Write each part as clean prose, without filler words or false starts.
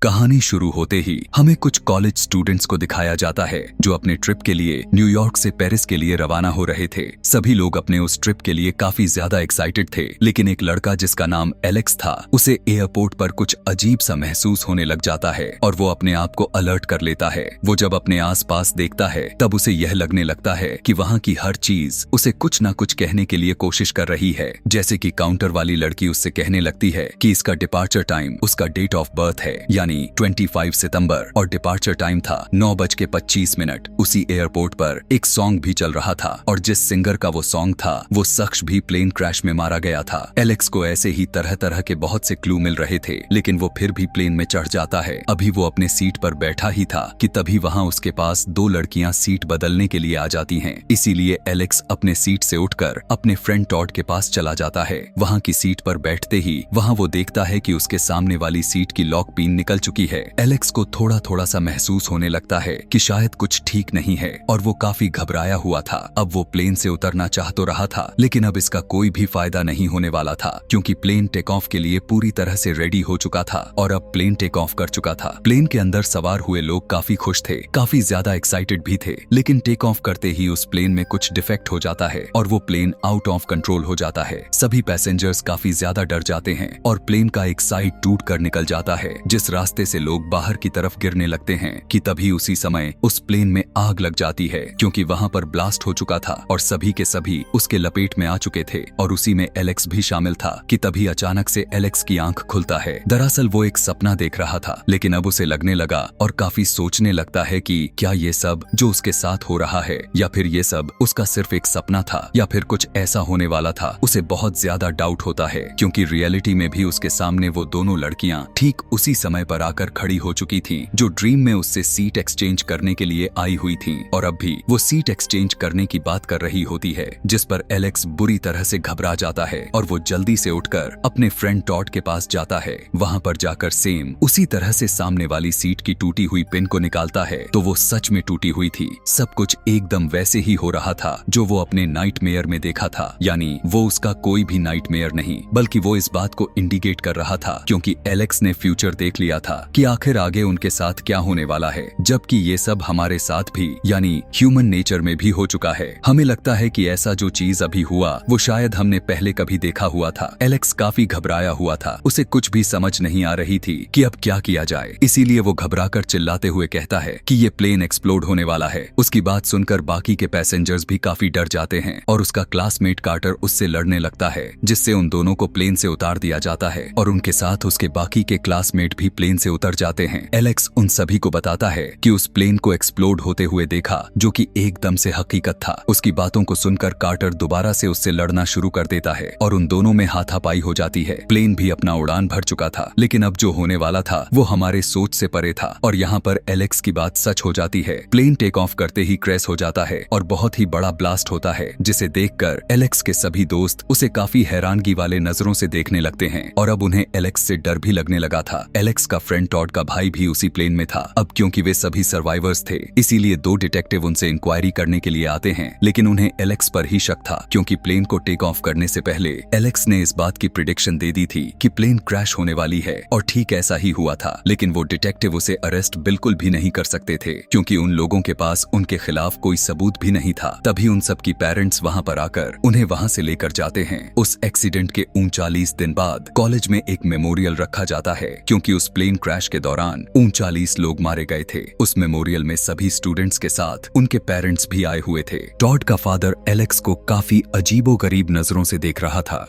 कहानी शुरू होते ही हमें कुछ कॉलेज स्टूडेंट्स को दिखाया जाता है जो अपने ट्रिप के लिए न्यूयॉर्क से पेरिस के लिए रवाना हो रहे थे। सभी लोग अपने उस ट्रिप के लिए काफी ज्यादा एक्साइटेड थे, लेकिन एक लड़का जिसका नाम एलेक्स था, उसे एयरपोर्ट पर कुछ अजीब सा महसूस होने लग जाता है और वो अपने आप को अलर्ट कर लेता है। वो जब अपने आसपास देखता है तब उसे यह लगने लगता है कि वहाँ की हर चीज उसे कुछ न कुछ कहने के लिए कोशिश कर रही है। जैसे कि काउंटर वाली लड़की उससे कहने लगती है कि इसका डिपार्चर टाइम उसका डेट ऑफ बर्थ है, यानी 25 सितंबर, और डिपार्चर टाइम था 9:25। उसी एयरपोर्ट पर एक सॉन्ग भी चल रहा था और जिस सिंगर का वो सॉन्ग था वो शख्स भी प्लेन क्रैश में मारा गया था। एलेक्स को ऐसे ही तरह तरह के बहुत से क्लू मिल रहे थे, लेकिन वो फिर भी प्लेन में चढ़ जाता है। अभी वो अपने सीट पर बैठा ही था कि तभी वहाँ उसके पास दो लड़कियां सीट बदलने के लिए आ जाती हैं। इसीलिए एलेक्स अपने सीट से उठकर अपने फ्रेंड टॉड के पास चला जाता है। वहाँ की सीट पर बैठते ही वहाँ वो देखता है कि उसके सामने वाली सीट की लॉक पिन निकल चुकी है। एलेक्स को थोड़ा थोड़ा सा महसूस होने लगता है कि शायद कुछ ठीक नहीं है और वो काफी घबराया हुआ था। अब वो प्लेन से उतरना चाह तो रहा था, लेकिन अब इसका कोई भी फायदा नहीं होने वाला था, क्योंकि प्लेन टेक ऑफ के लिए पूरी तरह से रेडी हो चुका था और अब प्लेन टेक ऑफ कर चुका था। प्लेन के अंदर सवार हुए लोग काफी खुश थे, काफी ज्यादा एक्साइटेड भी थे, लेकिन टेक ऑफ करते ही उस प्लेन में कुछ डिफेक्ट हो जाता है और वो प्लेन आउट ऑफ कंट्रोल हो जाता है। सभी पैसेंजर्स काफी ज्यादा डर जाते हैं और प्लेन का एक साइड टूट कर निकल जाता है, जिस रास्ते से लोग बाहर की तरफ गिरने लगते हैं कि तभी उसी समय उस प्लेन में आग लग जाती है, क्योंकि वहां पर ब्लास्ट हो चुका था और सभी के सभी उसके लपेट में आ चुके थे और उसी में एलेक्स भी शामिल था कि तभी अचानक से एलेक्स की आंख खुलता है। दरअसल वो एक सपना देख रहा था, लेकिन अब उसे लगने लगा और काफी सोचने लगता है कि क्या ये सब जो उसके साथ हो रहा है या फिर ये सब उसका सिर्फ एक सपना था या फिर कुछ ऐसा होने वाला था। उसे बहुत ज्यादा डाउट होता है, क्योंकि रियलिटी में भी उसके सामने वो दोनों लड़कियां ठीक उसी समय पर आकर खड़ी हो चुकी थी जो ड्रीम में उससे सीट एक्सचेंज करने के लिए आई हुई थी, और अब भी वो सीट एक्सचेंज करने की बात कर रही होती है, जिस पर एलेक्स बुरी तरह से घबरा जाता है और वो जल्दी से उठकर अपने फ्रेंड टॉड के पास जाता है। वहां पर जाकर सेम उसी तरह से सामने वाली सीट की टूटी हुई पिन को निकालता है तो वो सच में टूटी हुई थी। सब कुछ एकदम वैसे ही हो रहा था जो वो अपने नाइटमेयर में देखा था, यानी वो उसका कोई भी नाइटमेयर नहीं, बल्कि वो इस बात को इंडिकेट कर रहा था क्योंकि एलेक्स ने फ्यूचर देख लिया था कि आखिर आगे उनके साथ क्या होने वाला है, जबकि ये सब हमारे साथ भी यानी ह्यूमन नेचर में भी हो चुका है। हमें लगता है कि ऐसा जो चीज अभी हुआ वो शायद हमने पहले कभी देखा हुआ था। एलेक्स काफी घबराया हुआ था, उसे कुछ भी समझ नहीं आ रही थी कि अब क्या किया जाए, इसीलिए वो घबराकर चिल्लाते हुए कहता है कि ये प्लेन एक्सप्लोड होने वाला है। उसकी बात सुनकर बाकी के पैसेंजर्स भी काफी डर जाते हैं और उसका क्लासमेट कार्टर उससे लड़ने लगता है, जिससे उन दोनों को प्लेन से उतार दिया जाता है और उनके साथ उसके बाकी के क्लासमेट भी प्लेन से उतर जाते हैं। एलेक्स उन सभी को बताता है कि उस प्लेन को एक्सप्लोड होते हुए देखा, जो कि एकदम से हकीकत था। उसकी बातों को सुनकर कार्टर दोबारा से उससे लड़ना शुरू कर देता है और उन दोनों में हाथापाई हो जाती है। प्लेन भी अपना उड़ान भर चुका था, लेकिन अब जो होने वाला था वो हमारे सोच से परे था और यहाँ पर एलेक्स की बात सच हो जाती है। प्लेन टेक ऑफ करते ही क्रैश हो जाता है और बहुत ही बड़ा ब्लास्ट होता है, जिसे देखकर एलेक्स के सभी दोस्त उसे काफी हैरानगी वाले नजरों से देखने लगते हैं और अब उन्हें एलेक्स से डर भी लगने लगा था। एलेक्स का फ्रेंड टॉड का भाई भी उसी प्लेन में था। अब क्योंकि वे सभी सर्वाइवर्स थे, इसीलिए दो डिटेक्टिव उनसे इंक्वायरी करने के लिए आते हैं, लेकिन उन्हें एलेक्स पर ही शक था, क्योंकि प्लेन को टेक ऑफ करने से पहले एलेक्स ने इस बात की प्रिडिक्शन दे दी थी कि प्लेन क्रैश होने वाली है, और ठीक ऐसा ही हुआ था। लेकिन वो डिटेक्टिव उसे अरेस्ट बिल्कुल भी नहीं कर सकते थे, क्योंकि उन लोगों के पास उनके खिलाफ कोई सबूत भी नहीं था। तभी उन सबकी पेरेंट्स वहाँ पर आकर उन्हें वहाँ से लेकर जाते हैं। उस एक्सीडेंट के 39 दिन बाद कॉलेज में एक मेमोरियल रखा जाता है, क्योंकि उस प्लेन क्रैश के दौरान 39 लोग मारे गए थे। उस मेमोरियल में सभी स्टूडेंट्स के साथ उनके पेरेंट्स भी आए हुए थे। टॉड का फादर एलेक्स को काफी अजीबोगरीब नजरों से देख रहा था,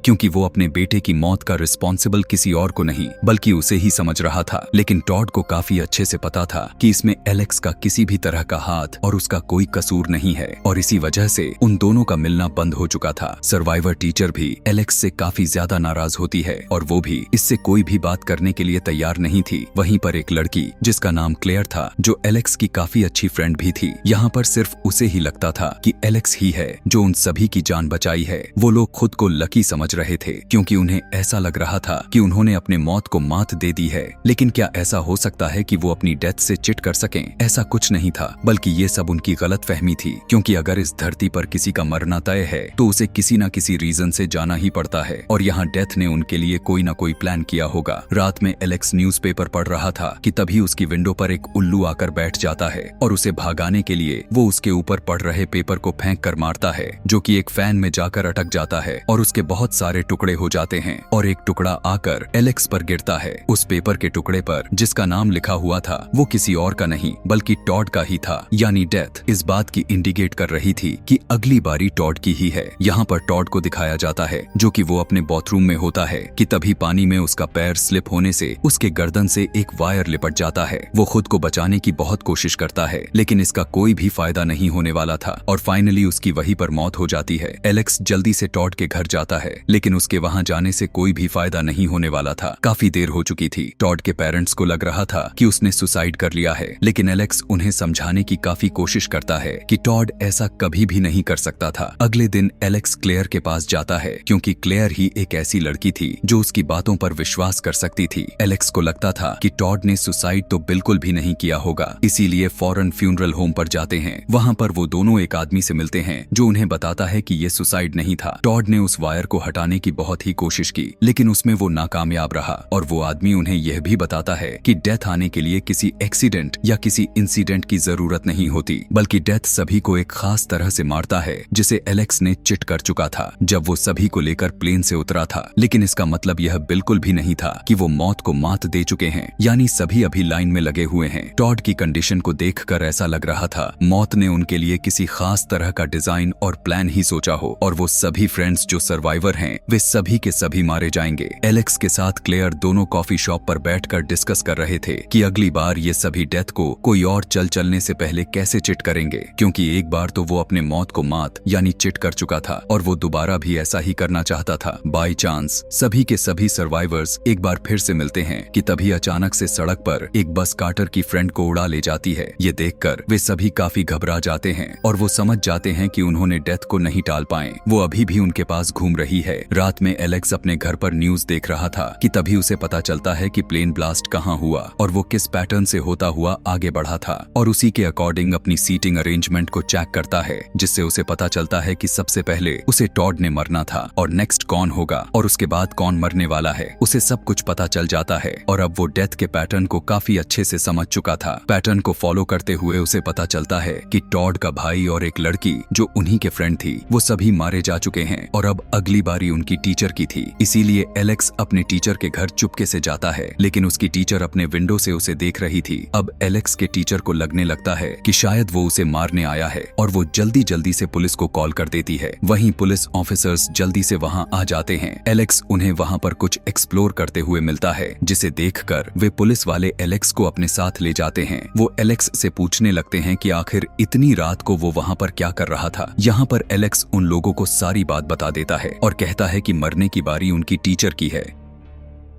क्योंकि वो अपने बेटे की मौत का रिस्पॉन्सिबल किसी और को नहीं बल्कि उसे ही समझ रहा था। लेकिन टॉड को काफी अच्छे से पता था कि इसमें एलेक्स का किसी भी तरह का हाथ और उसका कोई कसूर नहीं है, और इसी वजह से उन दोनों का मिलना बंद हो चुका था। सर्वाइवर टीचर भी एलेक्स से काफी ज्यादा नाराज होती है और वो भी इससे कोई भी बात करने के लिए तैयार नहीं थी। वहीं पर एक लड़की जिसका नाम क्लेयर था, जो एलेक्स की काफी अच्छी फ्रेंड भी थी, यहाँ पर सिर्फ उसे ही लगता था कि एलेक्स ही है जो उन सभी की जान बचाई है। वो लोग खुद को लकी समझ समझ रहे थे क्योंकि उन्हें ऐसा लग रहा था कि उन्होंने अपने मौत को मात दे दी है। लेकिन क्या ऐसा हो सकता है कि वो अपनी डेथ से चिट कर सकें? ऐसा कुछ नहीं था, बल्कि ये सब उनकी गलतफहमी थी। क्योंकि अगर इस धरती पर किसी का मरना तय है तो उसे किसी न किसी रीजन से जाना ही पड़ता है, और यहाँ डेथ ने उनके लिए कोई न कोई प्लान किया होगा। रात में एलेक्स न्यूज़पेपर पढ़ रहा था कि तभी उसकी विंडो पर एक उल्लू आकर बैठ जाता है और उसे भगाने के लिए वो उसके ऊपर पड़ रहे पेपर को फेंक कर मारता है, जो कि एक फैन में जाकर अटक जाता है और उसके बहुत सारे टुकड़े हो जाते हैं और एक टुकड़ा आकर एलेक्स पर गिरता है। उस पेपर के टुकड़े पर जिसका नाम लिखा हुआ था वो किसी और का नहीं बल्कि टॉड का ही था, यानी डेथ इस बात की इंडिकेट कर रही थी कि अगली बारी टॉड की ही है। यहाँ पर टॉड को दिखाया जाता है जो कि वो अपने बाथरूम में होता है कि तभी पानी में उसका पैर स्लिप होने से उसके गर्दन से एक वायर लिपट जाता है। वो खुद को बचाने की बहुत कोशिश करता है लेकिन इसका कोई भी फायदा नहीं होने वाला था और फाइनली उसकी वहीं पर मौत हो जाती है। एलेक्स जल्दी से टॉड के घर जाता है लेकिन उसके वहां जाने से कोई भी फायदा नहीं होने वाला था। काफी देर हो चुकी थी। टॉड के पेरेंट्स को लग रहा था कि उसने सुसाइड कर लिया है, लेकिन एलेक्स उन्हें समझाने की काफी कोशिश करता है कि टॉड ऐसा कभी भी नहीं कर सकता था। अगले दिन एलेक्स क्लेयर के पास जाता है क्योंकि क्लेयर ही एक ऐसी लड़की थी जो उसकी बातों पर विश्वास कर सकती थी। एलेक्स को लगता था कि टॉड ने सुसाइड तो बिल्कुल भी नहीं किया होगा, इसीलिए फौरन फ्यूनरल होम पर जाते हैं। वहाँ पर वो दोनों एक आदमी से मिलते हैं जो उन्हें बताता है कि ये सुसाइड नहीं था। टॉड ने उस वायर को हटाने की बहुत ही कोशिश की लेकिन उसमें वो नाकामयाब रहा और वो आदमी उन्हें यह भी बताता है कि डेथ आने के लिए किसी एक्सीडेंट या किसी इंसिडेंट की जरूरत नहीं होती, बल्कि डेथ सभी को एक खास तरह से मारता है जिसे एलेक्स ने चिट कर चुका था जब वो सभी को लेकर प्लेन से उतरा था। लेकिन इसका मतलब यह बिल्कुल भी नहीं था कि वो मौत को मात दे चुके हैं, यानी सभी अभी लाइन में लगे हुए हैं। टॉड की कंडीशन को देखकर ऐसा लग रहा था मौत ने उनके लिए किसी खास तरह का डिजाइन और प्लान ही सोचा हो और वो सभी फ्रेंड्स जो सर्वाइवर हैं वे सभी के सभी मारे जाएंगे। एलेक्स के साथ क्लेयर दोनों कॉफी शॉप पर बैठकर डिस्कस कर रहे थे कि अगली बार ये सभी डेथ को कोई और चलने से पहले कैसे चिट करेंगे, क्योंकि एक बार तो वो अपने मौत को मात यानी चिट कर चुका था और वो दोबारा भी ऐसा ही करना चाहता था। बाय चांस सभी के सभी सर्वाइवर्स एक बार फिर से मिलते हैं कि तभी अचानक से सड़क पर एक बस कार्टर की फ्रेंड को उड़ा ले जाती है। ये देखकर वे सभी काफी घबरा जाते हैं और वो समझ जाते हैं कि उन्होंने डेथ को नहीं टाल पाए, वो अभी भी उनके पास घूम रही है। रात में एलेक्स अपने घर पर न्यूज देख रहा था कि तभी उसे पता चलता है कि प्लेन ब्लास्ट कहाँ हुआ और वो किस पैटर्न से होता हुआ आगे बढ़ा था और उसी के अकॉर्डिंग अपनी सीटिंग अरेंजमेंट को चेक करता है, जिससे उसे पता चलता है कि सबसे पहले उसे टॉड ने मरना था और नेक्स्ट कौन होगा और उसके बाद कौन मरने वाला है, उसे सब कुछ पता चल जाता है। और अब वो डेथ के पैटर्न को काफी अच्छे से समझ चुका था। पैटर्न को फॉलो करते हुए उसे पता चलता है कि टॉड का भाई और एक लड़की जो उन्हीं के फ्रेंड थी वो सभी मारे जा चुके हैं और अब अगली बारी उनकी टीचर की थी। इसीलिए एलेक्स अपने टीचर के घर चुपके से जाता है, लेकिन उसकी टीचर अपने विंडो से उसे देख रही थी। अब एलेक्स के टीचर को लगने लगता है कि शायद वो उसे मारने आया है और वो जल्दी जल्दी से पुलिस को कॉल कर देती है। वहीं पुलिस ऑफिसर्स जल्दी से वहां आ जाते हैं। एलेक्स उन्हें वहां पर कुछ एक्सप्लोर करते हुए मिलता है, जिसे देखकर वे पुलिस वाले एलेक्स को अपने साथ ले जाते हैं। वो एलेक्स से पूछने लगते हैं कि आखिर इतनी रात को वो वहां पर क्या कर रहा था। यहाँ पर एलेक्स उन लोगों को सारी बात बता देता है और कहता है कि मरने की बारी उनकी टीचर की है।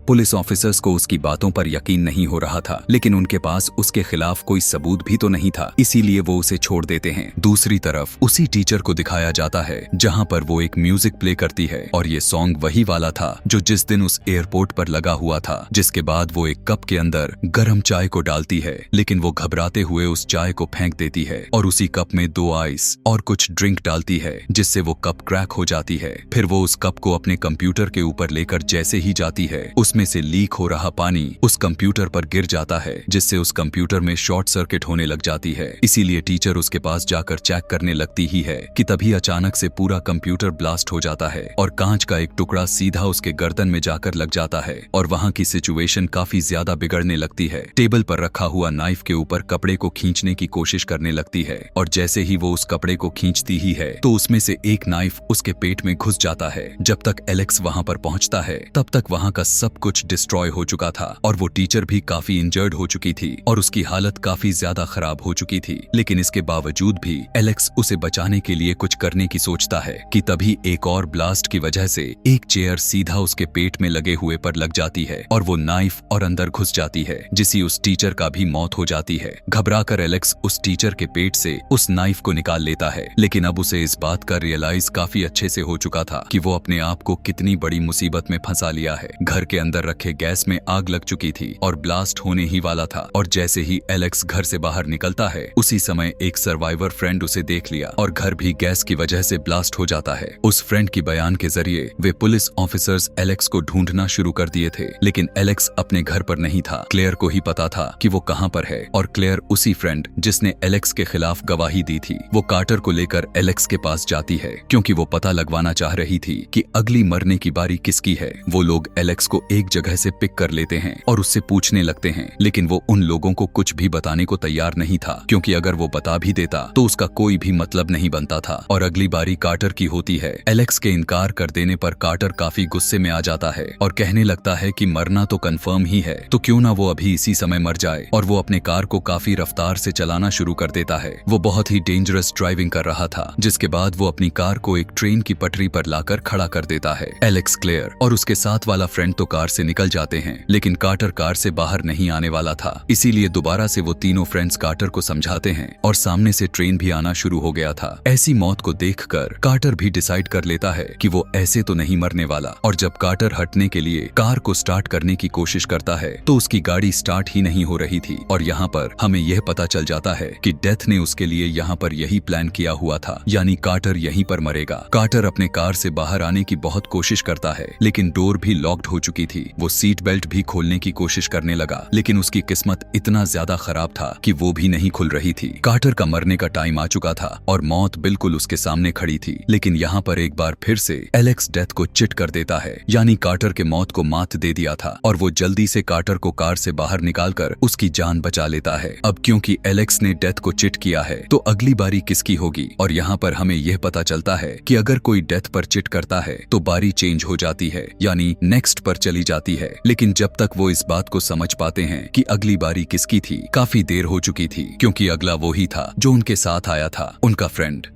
पुलिस ऑफिसर्स को उसकी बातों पर यकीन नहीं हो रहा था, लेकिन उनके पास उसके खिलाफ कोई सबूत भी तो नहीं था, इसीलिए वो उसे छोड़ देते हैं। दूसरी तरफ उसी टीचर को दिखाया जाता है जहां पर वो एक म्यूजिक प्ले करती है और ये सॉन्ग वही वाला था जो जिस दिन उस एयरपोर्ट पर लगा हुआ था। जिसके बाद वो एक कप के अंदर गर्म चाय को डालती है, लेकिन वो घबराते हुए उस चाय को फेंक देती है और उसी कप में 2 आइस और कुछ ड्रिंक डालती है, जिससे वो कप क्रैक हो जाती है। फिर वो उस कप को अपने कंप्यूटर के ऊपर लेकर जैसे ही जाती है उसमें से लीक हो रहा पानी उस कंप्यूटर पर गिर जाता है, जिससे उस कंप्यूटर में शॉर्ट सर्किट होने लग जाती है। इसीलिए टीचर उसके पास जाकर चेक करने लगती ही है कि तभी अचानक से पूरा कंप्यूटर ब्लास्ट हो जाता है और कांच का एक टुकड़ा सीधा उसके गर्दन में जाकर लग जाता है और वहां की सिचुएशन काफी ज्यादा बिगड़ने लगती है। टेबल पर रखा हुआ नाइफ के ऊपर कपड़े को खींचने की कोशिश करने लगती है और जैसे ही वो उस कपड़े को खींचती ही है तो उसमें से एक नाइफ उसके पेट में घुस जाता है। जब तक एलेक्स वहां पर पहुंचता है तब तक वहां का सब कुछ डिस्ट्रॉय हो चुका था और वो टीचर भी काफी इंजर्ड हो चुकी थी और उसकी हालत काफी ज्यादा खराब हो चुकी थी। लेकिन इसके बावजूद भी एलेक्स उसे बचाने के लिए कुछ करने की सोचता है कि तभी एक और ब्लास्ट की वजह से एक चेयर सीधा उसके पेट में लगे हुए पर लग जाती है और वो नाइफ और अंदर घुस जाती है, जिससे उस टीचर का भी मौत हो जाती है। घबराकर एलेक्स उस टीचर के पेट से उस नाइफ को निकाल लेता है, लेकिन अब उसे इस बात का रियलाइज काफी अच्छे से हो चुका था कि वो अपने आप को कितनी बड़ी मुसीबत में फंसा लिया है। घर के अंदर रखे गैस में आग लग चुकी थी और ब्लास्ट होने ही वाला था और जैसे ही एलेक्स घर से बाहर निकलता है उसी समय एक सर्वाइवर फ्रेंड उसे देख लिया और घर भी गैस की वजह से ब्लास्ट हो जाता है। उस फ्रेंड की बयान के जरिए वे पुलिस ऑफिसर्स एलेक्स को ढूंढना शुरू कर दिए थे, लेकिन एलेक्स अपने घर पर नहीं था। क्लेयर को ही पता था कि वो कहां पर है और क्लेयर उसी फ्रेंड जिसने एलेक्स के खिलाफ गवाही दी थी। वो कार्टर को लेकर एलेक्स के पास जाती है क्योंकि वो पता लगवाना चाह रही थी कि अगली मरने की बारी किसकी है। वो लोग एलेक्स को एक जगह से पिक कर लेते हैं और उससे पूछने लगते हैं, लेकिन वो उन लोगों को कुछ भी बताने को तैयार नहीं था क्योंकि अगर वो बता भी देता तो उसका कोई भी मतलब नहीं बनता था। और अगली बारी कार्टर की होती है। एलेक्स के इनकार कर देने पर कार्टर काफी गुस्से में आ जाता है और कहने लगता है कि मरना तो कंफर्म ही है, तो क्यों ना वो अभी इसी समय मर जाए। और वो अपने कार को काफी रफ्तार से चलाना शुरू कर देता है। वो बहुत ही डेंजरस ड्राइविंग कर रहा था, जिसके बाद वो अपनी कार को एक ट्रेन की पटरी पर लाकर खड़ा कर देता है। एलेक्स, क्लेयर और उसके साथ वाला फ्रेंड तो कार से निकल जाते हैं, लेकिन कार्टर कार से बाहर नहीं आने वाला था। इसीलिए दोबारा से वो तीनों फ्रेंड्स कार्टर को समझाते हैं और सामने से ट्रेन भी आना शुरू हो गया था। ऐसी मौत को देखकर कार्टर भी डिसाइड कर लेता है कि वो ऐसे तो नहीं मरने वाला। और जब कार्टर हटने के लिए कार को स्टार्ट करने की कोशिश करता है तो उसकी गाड़ी स्टार्ट ही नहीं हो रही थी और यहाँ पर हमें यह पता चल जाता है कि डेथ ने उसके लिए यहाँ पर यही प्लान किया हुआ था, यानी कार्टर यहीं पर मरेगा। कार्टर अपने कार से बाहर आने की बहुत कोशिश करता है, लेकिन डोर भी लॉक्ड हो चुकी थी। वो सीट बेल्ट भी खोलने की कोशिश करने लगा, लेकिन उसकी किस्मत इतना ज्यादा खराब था कि वो भी नहीं खुल रही थी। कार्टर का मरने का टाइम आ चुका था और मौत बिल्कुल उसके सामने खड़ी थी। लेकिन यहाँ पर एक बार फिर से एलेक्स डेथ को चिट कर देता है, यानी कार्टर के मौत को मात दे दिया था और वो जल्दी से कार्टर को कार से बाहर निकालकर उसकी जान बचा लेता है। अब क्योंकि एलेक्स ने डेथ को चिट किया है तो अगली बारी किसकी होगी। और यहाँ पर हमें यह पता चलता है कि अगर कोई डेथ पर चिट करता है तो बारी चेंज हो जाती है, यानी नेक्स्ट पर चली जाती है। लेकिन जब तक वो इस बात को समझ पाते हैं कि अगली बारी किसकी थी, काफी देर हो चुकी थी, क्योंकि अगला वो ही था जो उनके साथ आया था, उनका फ्रेंड।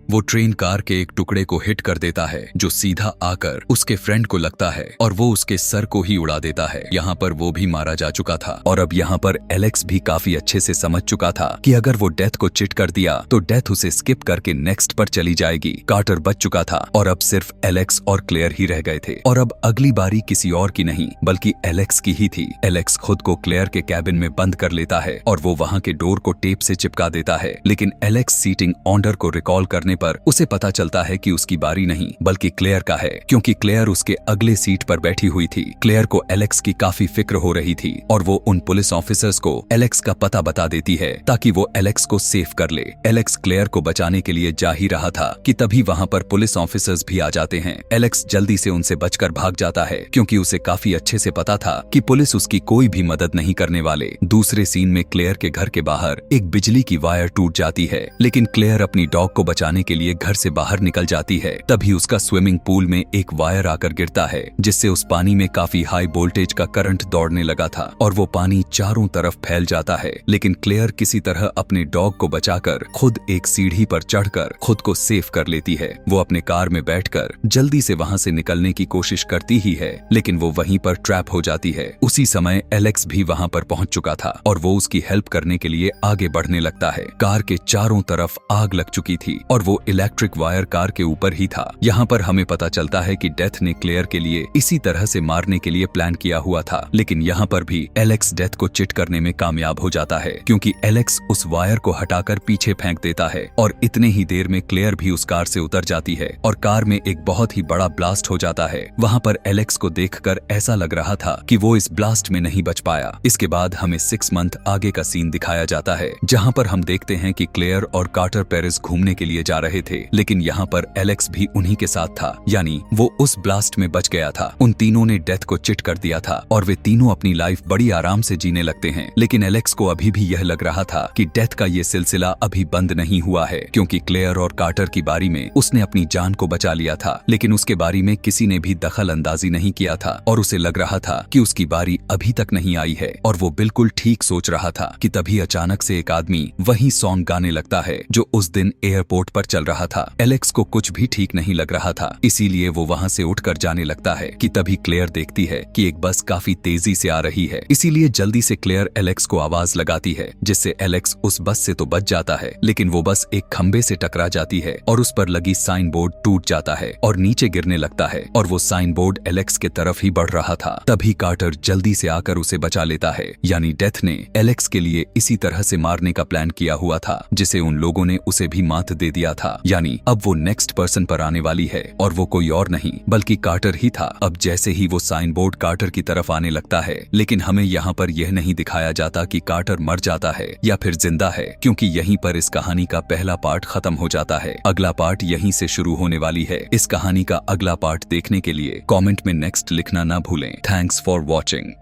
वो ट्रेन कार के एक टुकड़े को हिट कर देता है जो सीधा आकर उसके फ्रेंड को लगता है और वो उसके सर को ही उड़ा देता है। यहाँ पर वो भी मारा जा चुका था और अब यहाँ पर एलेक्स भी काफी अच्छे से समझ चुका था कि अगर वो डेथ को चिट कर दिया तो डेथ उसे स्किप करके नेक्स्ट पर चली जाएगी। कार्टर बच चुका था और अब सिर्फ एलेक्स और क्लेयर ही रह गए थे और अब अगली बारी किसी और की नहीं बल्कि एलेक्स की ही थी। एलेक्स खुद को क्लेयर के कैबिन में बंद कर लेता है और वो वहाँ के डोर को टेप से चिपका देता है, लेकिन एलेक्स सीटिंग ऑर्डर को रिकॉल करने पर उसे पता चलता है कि उसकी बारी नहीं बल्कि क्लेयर का है, क्योंकि क्लेयर उसके अगले सीट पर बैठी हुई थी। क्लेयर को एलेक्स की काफी फिक्र हो रही थी और वो उन पुलिस ऑफिसर्स को एलेक्स का पता बता देती है ताकि वो एलेक्स को सेफ कर ले। एलेक्स क्लेयर को बचाने के लिए जा ही रहा था कि तभी वहाँ पर पुलिस ऑफिसर्स भी आ जाते हैं। एलेक्स जल्दी से उनसे बचकर भाग जाता है क्योंकि उसे काफी अच्छे से पता था कि पुलिस उसकी कोई भी मदद नहीं करने वाले। दूसरे सीन में क्लेयर के घर के बाहर एक बिजली की वायर टूट जाती है, लेकिन क्लेयर अपनी डॉग को बचाने के लिए घर से बाहर निकल जाती है। तभी उसका स्विमिंग पूल में एक वायर आकर गिरता है जिससे उस पानी में काफी हाई वोल्टेज का करंट दौड़ने लगा था और वो पानी चारों तरफ फैल जाता है। लेकिन क्लेयर किसी तरह अपने डॉग को बचाकर खुद एक सीढ़ी पर चढ़कर खुद को सेफ कर लेती है। वो अपने कार में बैठकर जल्दी से वहां से निकलने की कोशिश करती ही है, लेकिन वो वहीं पर ट्रैप हो जाती है। उसी समय एलेक्स भी वहां पर पहुंच चुका था और वो उसकी हेल्प करने के लिए आगे बढ़ने लगता है। कार के चारों तरफ आग लग चुकी थी और वो इलेक्ट्रिक वायर कार के ऊपर ही था। यहाँ पर हमें पता चलता है कि डेथ ने क्लेयर के लिए इसी तरह से मारने के लिए प्लान किया हुआ था, लेकिन यहाँ पर भी एलेक्स डेथ को चिट करने में कामयाब हो जाता है क्योंकि एलेक्स उस वायर को हटाकर पीछे फेंक देता है और इतने ही देर में क्लेयर भी उस कार से उतर जाती है और कार में एक बहुत ही बड़ा ब्लास्ट हो जाता है। वहाँ पर एलेक्स को देखकर ऐसा लग रहा था कि वो इस ब्लास्ट में नहीं बच पाया। इसके बाद हमें 6 मंथ आगे का सीन दिखाया जाता है जहाँ पर हम देखते हैं कि क्लेयर और कार्टर पेरिस घूमने के लिए जा रहे थे, लेकिन यहाँ पर एलेक्स भी उन्हीं के साथ था, यानी वो उस ब्लास्ट में बच गया था। उन तीनों ने डेथ को चिट कर दिया था और वे तीनों अपनी लाइफ बड़ी आराम से जीने लगते हैं। लेकिन एलेक्स को अभी भी यह लग रहा था कि डेथ का ये सिलसिला अभी बंद नहीं हुआ है, क्योंकि क्लेयर और कार्टर की बारी में उसने अपनी जान को बचा लिया था, लेकिन उसके बारी में किसी ने भी दखल अंदाजी नहीं किया था और उसे लग रहा था कि उसकी बारी अभी तक नहीं आई है और वो बिल्कुल ठीक सोच रहा था कि तभी अचानक से एक आदमी वही सॉन्ग गाने लगता है जो उस दिन एयरपोर्ट पर चल रहा था। एलेक्स को कुछ भी ठीक नहीं लग रहा था, इसीलिए वो वहाँ से उठकर जाने लगता है कि तभी क्लेयर देखती है कि एक बस काफी तेजी से आ रही है, इसीलिए जल्दी से क्लेयर एलेक्स को आवाज लगाती है, जिससे एलेक्स उस बस से तो बच जाता है, लेकिन वो बस एक खंबे से टकरा जाती है और उस पर लगी साइन बोर्ड टूट जाता है और नीचे गिरने लगता है और वो साइन बोर्ड एलेक्स के तरफ ही बढ़ रहा था। तभी कार्टर जल्दी से आकर उसे बचा लेता है, यानी डेथ ने एलेक्स के लिए इसी तरह से मारने का प्लान किया हुआ था, जिसे उन लोगों ने उसे भी मात दे दिया था, यानी अब वो नेक्स्ट पर्सन पर आने वाली है और वो कोई और नहीं बल्कि कार्टर ही था। अब जैसे ही वो साइन बोर्ड कार्टर की तरफ आने लगता है, लेकिन हमें यहाँ पर यह नहीं दिखाया जाता कि कार्टर मर जाता है या फिर जिंदा है, क्योंकि यहीं पर इस कहानी का पहला पार्ट खत्म हो जाता है। अगला पार्ट यहीं से शुरू होने वाली है। इस कहानी का अगला पार्ट देखने के लिए कमेंट में नेक्स्ट लिखना ना भूलें। Thanks for watching.